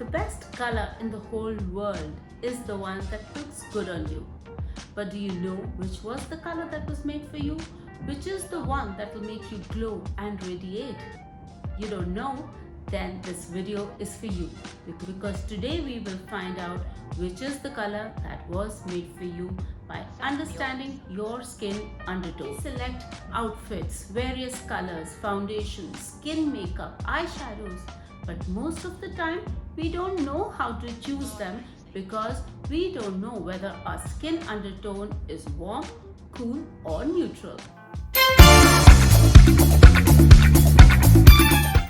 The best color in the whole world is the one that looks good on you. But do you know which was the color that was made for you? Which is the one that will make you glow and radiate? You don't know? Then this video is for you, because today we will find out which is the color that was made for you by understanding your skin undertone. Select outfits, various colors, foundations, skin makeup, eyeshadows, but most of the time we don't know how to choose them because we don't know whether our skin undertone is warm, cool or neutral.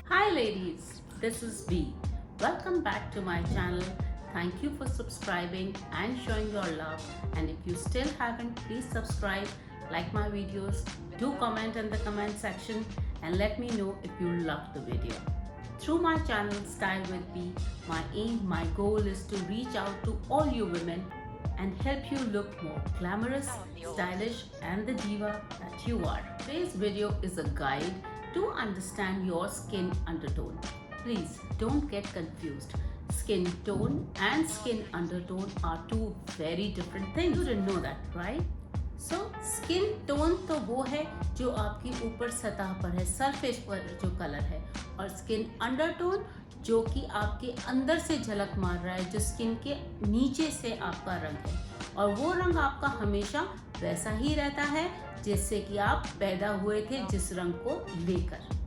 Hi ladies, this is B. Welcome back to my channel. Thank you for subscribing and showing your love, and if you still haven't, please subscribe, like my videos, do comment in the comment section and let me know if you loved the video. Through my channel Style with B, my goal is to reach out to all you women and help you look more glamorous, stylish and the diva that you are. Today's video is a guide to understand your skin undertone. Please don't get confused. Skin tone and skin undertone are two very different things. You didn't know that, right? So skin tone तो वो है जो आपकी ऊपर सतह पर है, surface पर जो कलर है, और स्किन अंडरटोन जो कि आपके अंदर से झलक मार रहा है, जो स्किन के नीचे से आपका रंग है, और वो रंग आपका हमेशा वैसा ही रहता है जिससे कि आप पैदा हुए थे, जिस रंग को लेकर।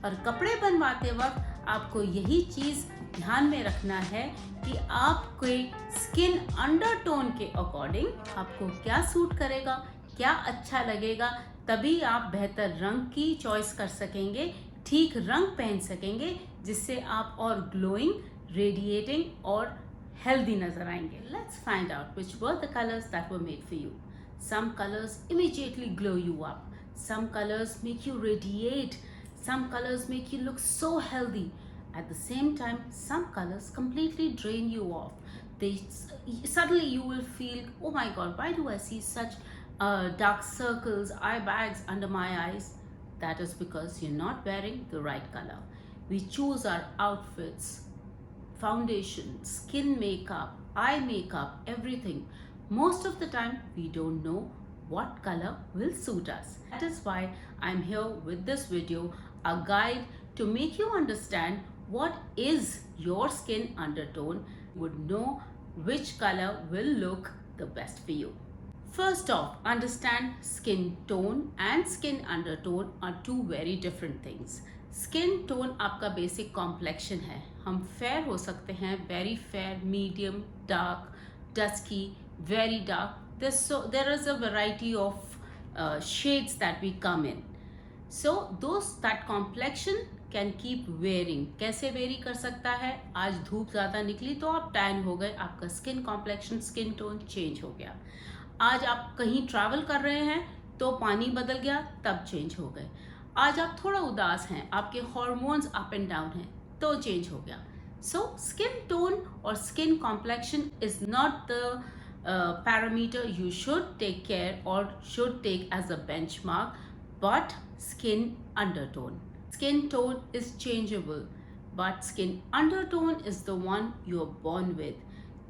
और कपड़े बनवाते वक्त आपको यही चीज़ ध्यान में रखना है कि आपके स्किन अंडरटोन के अकॉर्डिंग आपको क्या सूट करेगा, क्या अच्छा लगेगा, तभी आप बेहतर रंग की चॉइस कर सकेंगे, ठीक रंग पहन सकेंगे, जिससे आप और ग्लोइंग, रेडिएटिंग और हेल्दी नजर आएंगे। Let's find out which were the colours that were made for you. Some colours immediately glow you up, some colors make you radiate, some colors make you look so healthy. At the same time, some colors completely drain you off. Suddenly you will feel, oh my god, why do I see such dark circles, eye bags under my eyes? That is because you're not wearing the right color. We choose our outfits, foundation, skin makeup, eye makeup, everything. Most of the time we don't know what color will suit us. That is why I'm here with this video, a guide to make you understand what is your skin undertone, would know which color will look the best for you. First off, understand skin tone and skin undertone are two very different things. Skin tone आपका basic complexion है. हम fair हो सकते हैं, very fair, medium, dark, dusky, very dark. There is a variety of shades that we come in. So that complexion can keep varying. कैसे very कर सकता है? आज धूप ज़्यादा निकली तो आप टैन हो गए, आपका skin complexion, skin tone change हो गया। आज आप कहीं ट्रैवल कर रहे हैं तो पानी बदल गया, तब चेंज हो गए। आज आप थोड़ा उदास हैं, आपके हार्मोन्स अप एंड डाउन हैं, तो चेंज हो गया। सो स्किन टोन और skin complexion is not the parameter you should take care or should take as a benchmark, but skin undertone. Skin tone is changeable, but skin undertone is the one you are born with,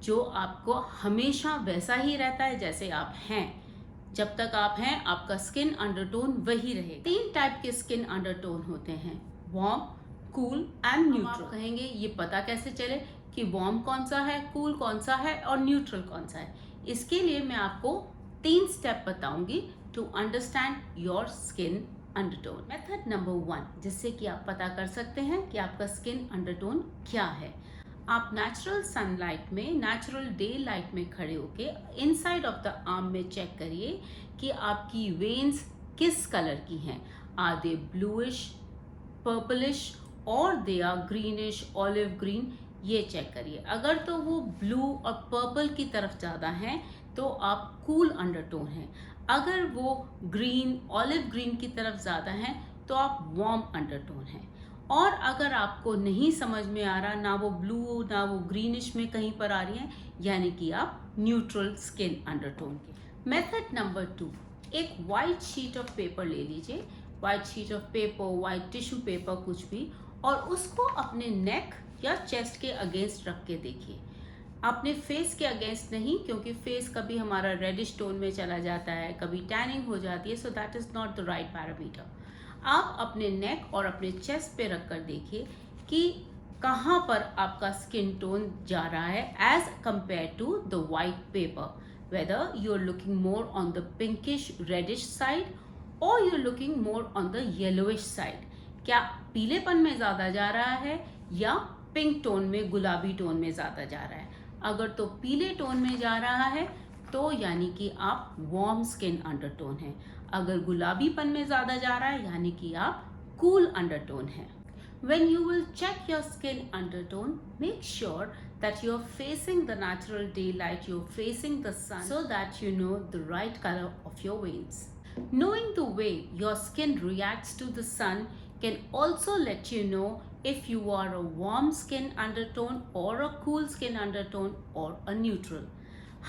जो आपको हमेशा वैसा ही रहता है जैसे आप हैं। जब तक आप हैं आपका स्किन अंडरटोन वही रहेगा। 3 टाइप के स्किन अंडरटोन होते हैं, वार्म, कूल एंड न्यूट्रल। कहेंगे ये पता कैसे चले कि वार्म कौन सा है, कूल कौन सा है और न्यूट्रल कौन सा है? इसके लिए मैं आपको 3 स्टेप बताऊंगी to understand your skin undertone. Method number 1, जिससे कि आप पता कर सकते हैं कि आपका स्किन अंडरटोन क्या है। आप नेचुरल सनलाइट में, नेचुरल डे लाइट में खड़े होके इनसाइड ऑफ द आर्म में चेक करिए कि आपकी वेन्स किस कलर की हैं। आर दे ब्लूइश, पर्पलिश और they are greenish, olive green? ये चेक करिए। अगर तो वो ब्लू और पर्पल की तरफ ज़्यादा हैं तो आप कूल अंडरटोन हैं। अगर वो ग्रीन, ऑलिव ग्रीन की तरफ ज़्यादा हैं तो आप वार्म अंडरटोन हैं। और अगर आपको नहीं समझ में आ रहा, ना वो ब्लू ना वो ग्रीनिश में कहीं पर आ रही हैं, यानी कि आप न्यूट्रल स्किन अंडरटोन के। मेथड नंबर 2, एक वाइट शीट ऑफ पेपर ले लीजिए, white sheet of paper, white tissue paper, कुछ भी, और उसको अपने नेक या चेस्ट के अगेंस्ट रख के देखिए। अपने फेस के अगेंस्ट नहीं, क्योंकि फेस कभी हमारा रेडिश टोन में चला जाता है, कभी टैनिंग हो जाती है, so that is not the right parameter. आप अपने नेक और अपने चेस्ट पे रख कर देखिए कि कहाँ पर आपका स्किन टोन जा रहा है as compared to the white paper, whether you are looking more on the pinkish reddish side और you are looking more on the yellowish side. क्या पीलेपन में ज़्यादा जा रहा है या पिंक टोन में, गुलाबी टोन में ज़्यादा जा रहा है? अगर तो पीले टोन में जा रहा है तो यानी कि आप वार्म स्किन अंडरटोन है। अगर गुलाबीपन में ज़्यादा जा रहा है यानी कि आप कूल अंडरटोन है। When you will check your skin undertone, make sure that you're facing the natural daylight, you're facing the sun, so that you know the right color of your veins. Knowing the way your skin reacts to the sun can also let you know if you are a warm skin undertone or a cool skin undertone or a neutral.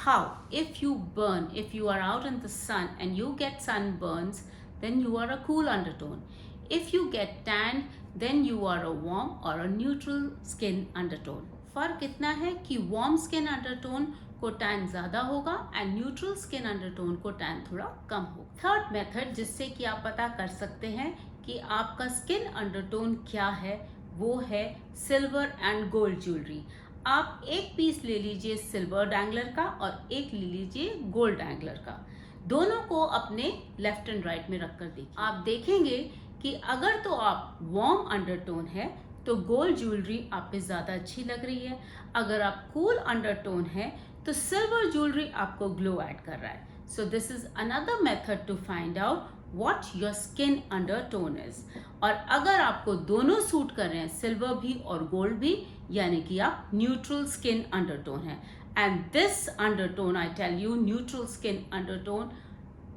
How? If you burn, if you are out in the sun and you get sunburns, then you are a cool undertone. If you get tanned, then you are a warm or a neutral skin undertone. फर्क इतना है कि warm skin undertone को tan ज़्यादा होगा and neutral skin undertone को tan थोड़ा कम होगा। थर्ड मेथड जिससे कि आप पता कर सकते हैं कि आपका स्किन अंडरटोन क्या है, वो है सिल्वर एंड गोल्ड ज्वेलरी। आप एक पीस ले लीजिए सिल्वर डैंगलर का और एक ले लीजिए गोल्ड डैंगलर का। दोनों को अपने लेफ्ट एंड राइट में रखकर देखिए। आप देखेंगे कि अगर तो आप वार्म अंडरटोन है तो गोल्ड ज्वेलरी आप पे ज़्यादा अच्छी लग रही है। अगर आप कूल अंडरटोन है तो सिल्वर ज्वेलरी आपको ग्लो ऐड कर रहा है। So this is another method to find out what your skin undertone is. और अगर आपको दोनों सूट कर रहे हैं, सिल्वर भी और गोल्ड भी, यानी कि आप न्यूट्रल स्किन अंडरटोन है। And this undertone, I tell you, neutral skin undertone,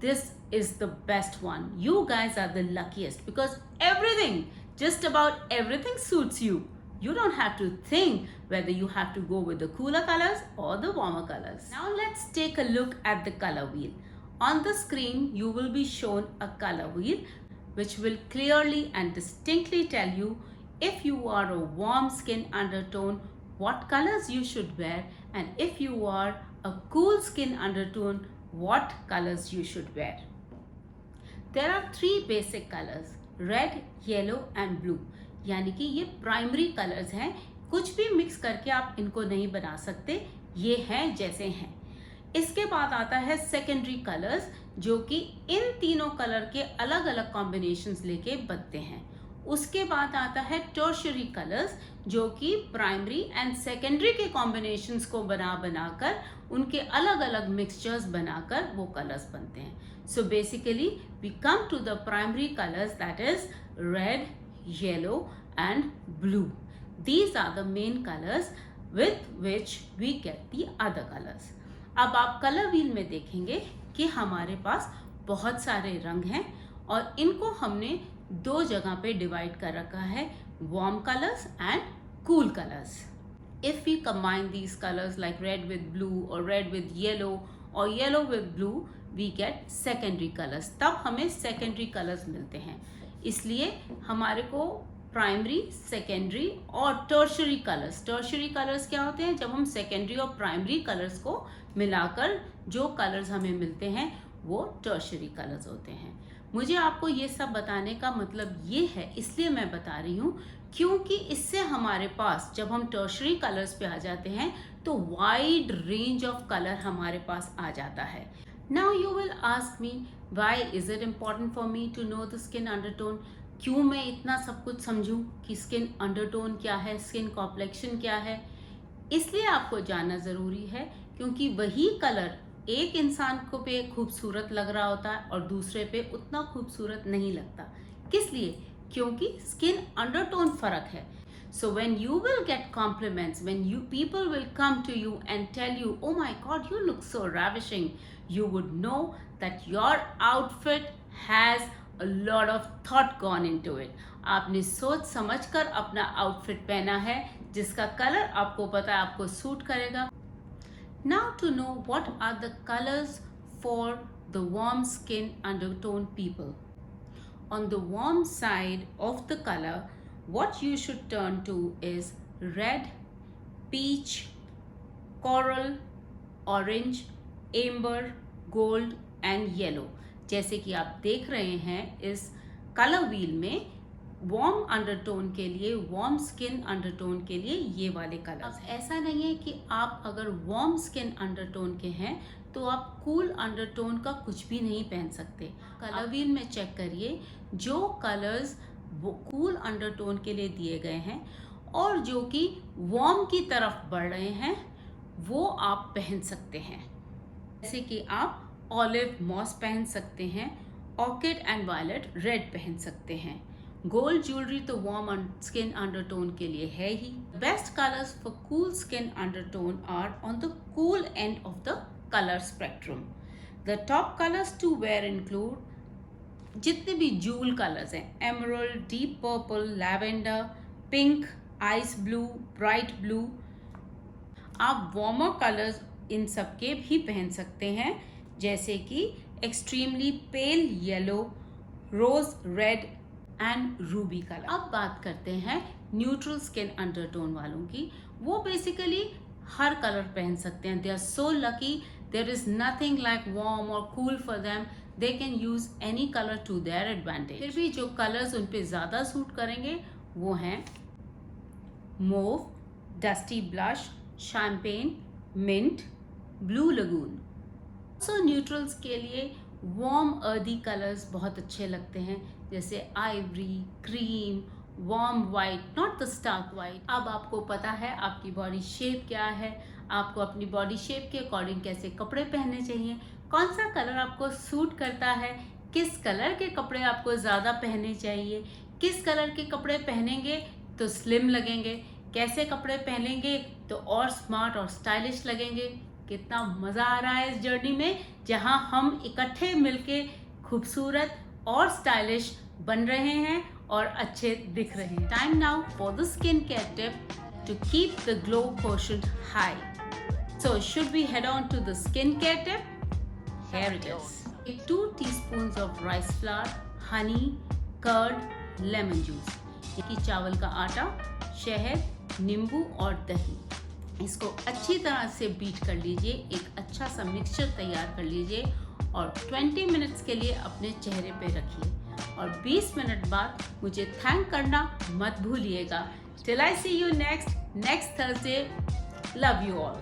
this is the best one. You guys are the luckiest because everything, just about everything suits you. You don't have to think whether you have to go with the cooler colors or the warmer colors. Now let's take a look at the color wheel. On the screen you will be shown a color wheel which will clearly and distinctly tell you if you are a warm skin undertone, what colors you should wear, and if you are a cool skin undertone, what colors you should wear. There are three basic colors, red, yellow and blue. यानी कि ये primary colours हैं, कुछ भी mix करके आप इनको नहीं बना सकते, ये हैं जैसे हैं। इसके बाद आता है सेकेंडरी कलर्स, जो कि इन तीनों कलर के अलग अलग कॉम्बिनेशंस लेके बनते हैं। उसके बाद आता है टर्शरी कलर्स, जो कि प्राइमरी एंड सेकेंडरी के कॉम्बिनेशंस को बनाकर उनके अलग अलग मिक्सचर्स बनाकर वो कलर्स बनते हैं। So basically we come to the primary colours, that is red, yellow and blue. These are the main colours with which we get the other colours. अब आप कलर व्हील में देखेंगे कि हमारे पास बहुत सारे रंग हैं और इनको हमने दो जगह पे डिवाइड कर रखा है, warm colours and cool colours. If we combine these colors like red with blue or red with yellow or yellow with blue, we get secondary colors. तब हमें secondary colors मिलते हैं। इसलिए हमारे को प्राइमरी, सेकेंडरी और टर्शरी कलर्स क्या होते हैं? जब हम सेकेंडरी और प्राइमरी कलर्स को मिलाकर जो कलर्स हमें मिलते हैं वो टर्शरी कलर्स होते हैं। मुझे आपको ये सब बताने का मतलब ये है, इसलिए मैं बता रही हूँ क्योंकि इससे हमारे पास जब हम टर्शरी कलर्स पे आ जाते हैं तो वाइड रेंज ऑफ कलर हमारे पास आ जाता है। Now you will ask me, why is it important for me to know the skin undertone? क्यों मैं इतना सब कुछ समझूं कि स्किन अंडरटोन क्या है, स्किन कॉम्प्लेक्शन क्या है? इसलिए आपको जानना ज़रूरी है क्योंकि वही कलर एक इंसान को पे खूबसूरत लग रहा होता है और दूसरे पे उतना खूबसूरत नहीं लगता। किस लिए? क्योंकि स्किन अंडरटोन फर्क है। So when you will get compliments, when people will come to you and tell you, oh my god, you look so ravishing, you would know that your outfit has a lot of thought gone into it. आपने सोच समझकर अपना outfit पहना है जिसका colour आपको पता है आपको सूट करेगा। Now to know what are the colors for the warm skin undertone people. On the warm side of the color, what you should turn to is red, peach, coral, orange, amber, gold and yellow. जैसे कि आप देख रहे हैं इस colour wheel में warm undertone के लिए, वार्म स्किन अंडरटोन के लिए ये वाले कलर्स। ऐसा नहीं है कि आप अगर वार्म स्किन अंडरटोन के हैं तो आप कूल अंडरटोन का कुछ भी नहीं पहन सकते। कलर व्हील में चेक करिए, जो कलर्स वो कूल अंडरटोन के लिए दिए गए हैं और जो कि वार्म की तरफ बढ़ रहे हैं वो आप पहन सकते हैं। जैसे कि आप ऑलिव मॉस पहन सकते हैं, ऑर्किड एंड वायलेट रेड पहन सकते हैं। गोल्ड ज्वेलरी तो वार्म स्किन अंडरटोन के लिए है ही। Best colours for cool skin undertone are on the cool end of the colour spectrum. The top colours to wear include जितने भी जूल कलर्स हैं, emerald, deep purple, lavender, pink, ice blue, bright blue. आप warmer colours इन सब के भी पहन सकते हैं, जैसे कि extremely pale yellow, rose red and ruby colour. अब बात करते हैं न्यूट्रल स्किन अंडरटोन वालों की। वो बेसिकली हर कलर पहन सकते हैं। They are so lucky, there is nothing like warm और cool for them. They can use any colour to their advantage. फिर भी जो कलर्स उन पे ज्यादा सूट करेंगे वो हैं mauve, dusty blush, champagne, mint, blue lagoon. So neutrals के लिए वार्म अर्दी कलर्स बहुत अच्छे लगते हैं, जैसे ivory, cream, warm white, not the stark white. अब आपको पता है आपकी बॉडी शेप क्या है, आपको अपनी बॉडी शेप के अकॉर्डिंग कैसे कपड़े पहनने चाहिए, कौन सा कलर आपको सूट करता है, किस कलर के कपड़े आपको ज़्यादा पहनने चाहिए, किस कलर के कपड़े पहनेंगे तो स्लिम लगेंगे, कैसे कपड़े पहनेंगे तो और स्मार्ट और स्टाइलिश लगेंगे। कितना मज़ा आ रहा है इस जर्नी में, जहां हम इकट्ठे मिलके खूबसूरत और स्टाइलिश बन रहे हैं और अच्छे दिख रहे हैं। Time now for the skin care tip to keep the glow quotient high. So should we head on to the skin care tip? Here it is. 2 teaspoons of rice flour, honey, curd, lemon juice। ये चावल का आटा, शहद, नींबू और दही। इसको अच्छी तरह से बीट कर लीजिए, एक अच्छा सा मिक्सचर तैयार कर लीजिए और 20 मिनट्स के लिए अपने चेहरे पे रखिए और 20 मिनट बाद मुझे थैंक करना मत भूलिएगा। Till I see you next Thursday. Love you all.